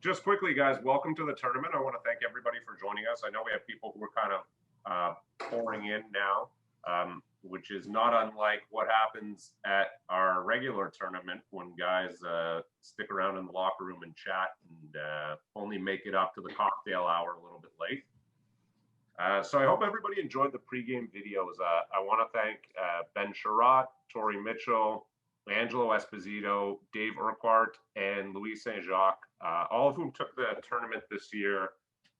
just quickly, guys, welcome to the tournament. I want to thank everybody for joining us. I know we have people who are kind of pouring in now, which is not unlike what happens at our regular tournament when guys stick around in the locker room and chat and only make it up to the cocktail hour a little bit late. So I hope everybody enjoyed the pregame videos. I want to thank Ben Sherratt, Tori Mitchell, Angelo Esposito, Dave Urquhart, and Louis Saint-Jacques, all of whom took the tournament this year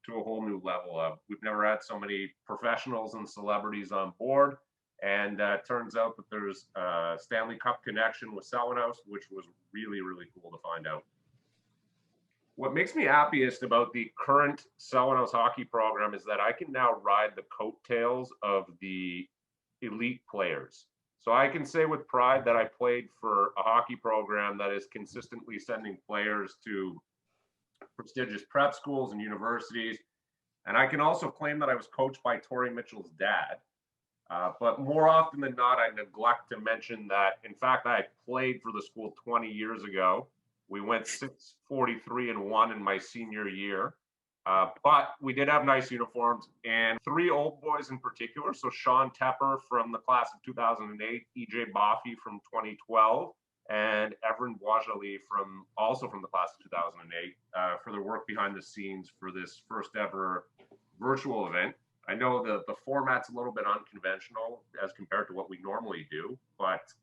to a whole new level. We've never had so many professionals and celebrities on board, and it turns out that there's a Stanley Cup connection with Selwyn House, which was really, really cool to find out. What makes me happiest about the current Selwyn House hockey program is that I can now ride the coattails of the elite players. So I can say with pride that I played for a hockey program that is consistently sending players to prestigious prep schools and universities. And I can also claim that I was coached by Tori Mitchell's dad. But more often than not, I neglect to mention that, in fact, I played for the school 20 years ago. We went 6-43-1 in my senior year. But we did have nice uniforms, and three old boys in particular. So Sean Tepper from the class of 2008, EJ Boffey from 2012, and Evren Boisjoli also from the class of 2008 for their work behind the scenes for this first ever virtual event. I know the format's a little bit unconventional as compared to what we normally do, but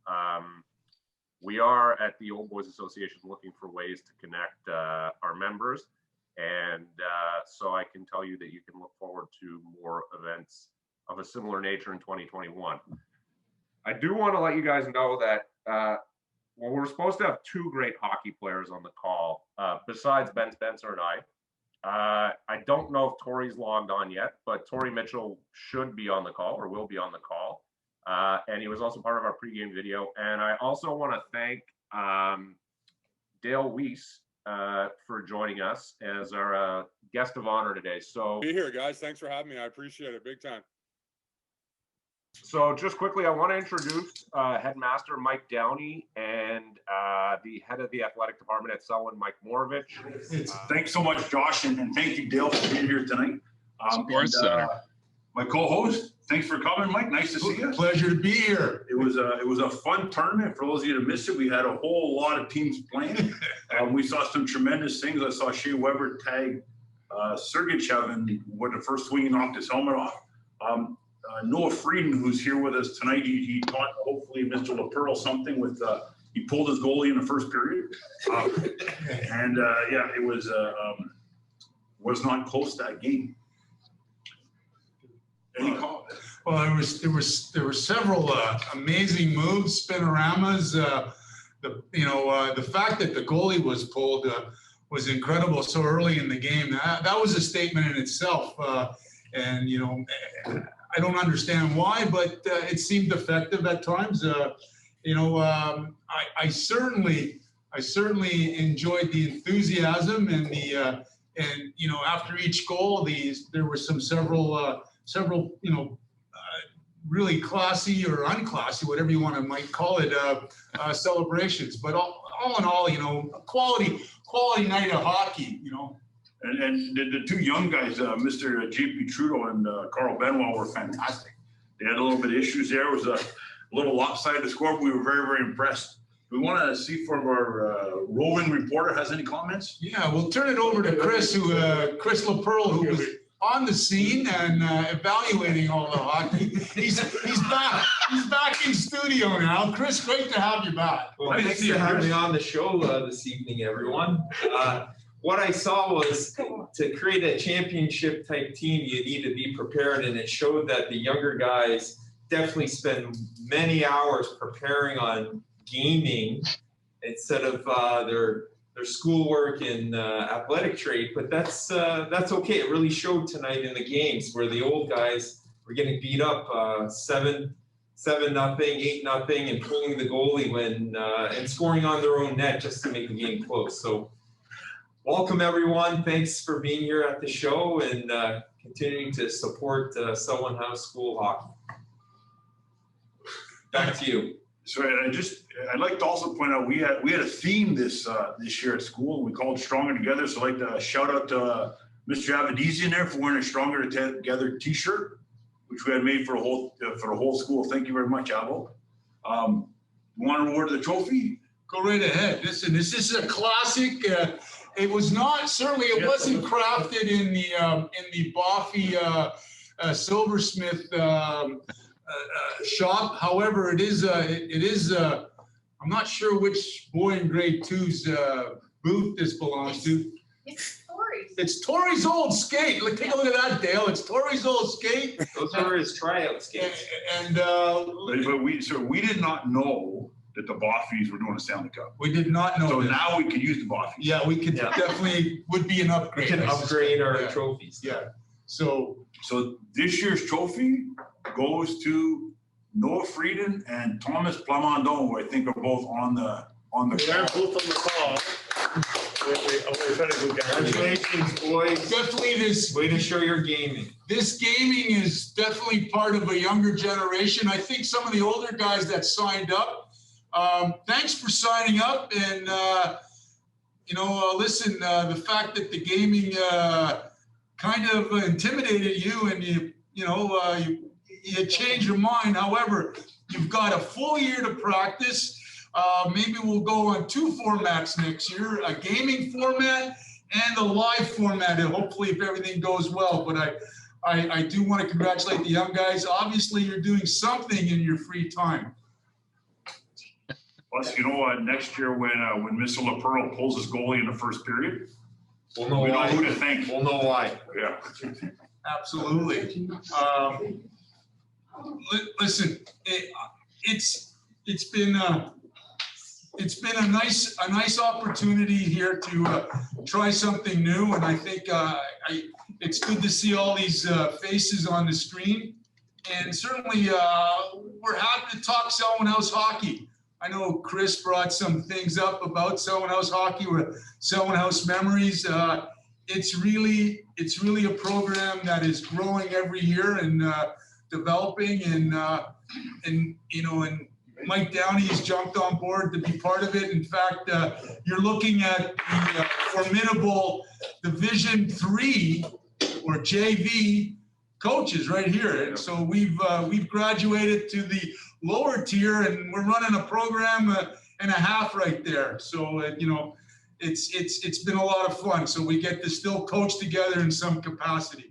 we are at the Old Boys Association looking for ways to connect our members. And so I can tell you that you can look forward to more events of a similar nature in 2021. I do want to let you guys know that well, we're supposed to have two great hockey players on the call, besides Ben Spencer and I. I don't know if Tori's logged on yet, but Tori Mitchell should be on the call or will be on the call. And he was also part of our pregame video. And I also want to thank Dale Weiss for joining us as our guest of honor today. So be here, guys. Thanks for having me. I appreciate it big time. So just quickly, I want to introduce Headmaster Mike Downey and the head of the athletic department at Selwyn, Mike Morovich. Thanks so much, Josh, and thank you, Dale, for being here tonight. Sports Center. My co-host, thanks for coming, Mike. Nice to see you. Pleasure to be here. It was a fun tournament. For those of you that missed it, we had a whole lot of teams playing. We saw some tremendous things. I saw Shea Weber tag Sergachev and when the first swing he knocked his helmet off. Noah Frieden, who's here with us tonight, he taught hopefully Mr. LaPearl something with he pulled his goalie in the first period. Yeah, it was not close, that game. Any call? Well, there were several amazing moves, spinoramas. The fact that the goalie was pulled was incredible so early in the game. That was a statement in itself. And I don't understand why, but it seemed effective at times. I certainly enjoyed the enthusiasm and after each goal, there were several really classy or unclassy, whatever you might call it, celebrations. But all in all, quality night of hockey. And the two young guys, Mr. J.P. Trudeau and Carl Benoit, were fantastic. They had a little bit of issues there. It was a little lopsided score, but we were very, very impressed. We want to see if our roving reporter has any comments. Yeah, we'll turn it over to Chris, Chris LaPearl, who was on the scene and evaluating all the hockey. He's back. He's back in studio now. Chris, great to have you back. Well, thanks for having me on the show this evening, everyone. What I saw was to create a championship type team, you need to be prepared, and it showed that the younger guys definitely spend many hours preparing on gaming instead of their schoolwork and athletic trade. But that's okay. It really showed tonight in the games where the old guys were getting beat up 7-0, 8-0, and pulling the goalie and scoring on their own net just to make the game close. So welcome, everyone. Thanks for being here at the show and continuing to support Selwyn House School hockey. Back to you. So I'd like to also point out, we had a theme this year at school. We called Stronger Together. So I'd like to shout out to Mr. Avedizian there for wearing a Stronger Together t-shirt, which we had made for the whole school. Thank you very much, Avo. You want to award the trophy? Go right ahead. Listen, this is a classic. It was not, certainly it wasn't crafted in the Boffy silversmith shop. However, it is I'm not sure which boy in grade 2's booth this belongs to. It's Tori's. It's Tori's old skate. Look, take a look at that, Dale. It's Tori's old skate. Those are his tryout skates. And But we did not know that the Boffies were doing a Stanley Cup. we did not know. So this. now we can use the Boffies. Yeah, we could definitely would be an We upgrade. can I upgrade suspect. our Yeah. trophies. Yeah. So So this year's trophy goes to Noah Frieden and Thomas Plamondon, who I think are both on the They're call. both on the call. We're trying to go down. Congratulations, boys. definitely Way to show your gaming. this gaming is definitely part of a younger generation. I think some of the older guys that signed up, thanks for signing up. And, listen, the fact that the gaming kind of intimidated you and you changed your mind. However, you've got a full year to practice. Maybe we'll go on 2 formats next year, a gaming format and a live format, and hopefully if everything goes well. But I do want to congratulate the young guys. Obviously, you're doing something in your free time. Plus, you know what? Next year when Mr. LaPearl pulls his goalie in the first period, We'll know we know why. who to thank. We'll know why. Yeah. Absolutely. Listen, it's been a nice opportunity here to try something new, and I think it's good to see all these faces on the screen, and certainly we're happy to talk Selwyn House hockey. I know Chris brought some things up about Selwyn House hockey with Selwyn House memories. It's really a program that is growing every year and developing, and Mike Downey has jumped on board to be part of it. In fact, you're looking at the formidable Division III or JV coaches right here. And so we've graduated to the lower tier, and we're running a program and a half right there. So it's been a lot of fun. So we get to still coach together in some capacity.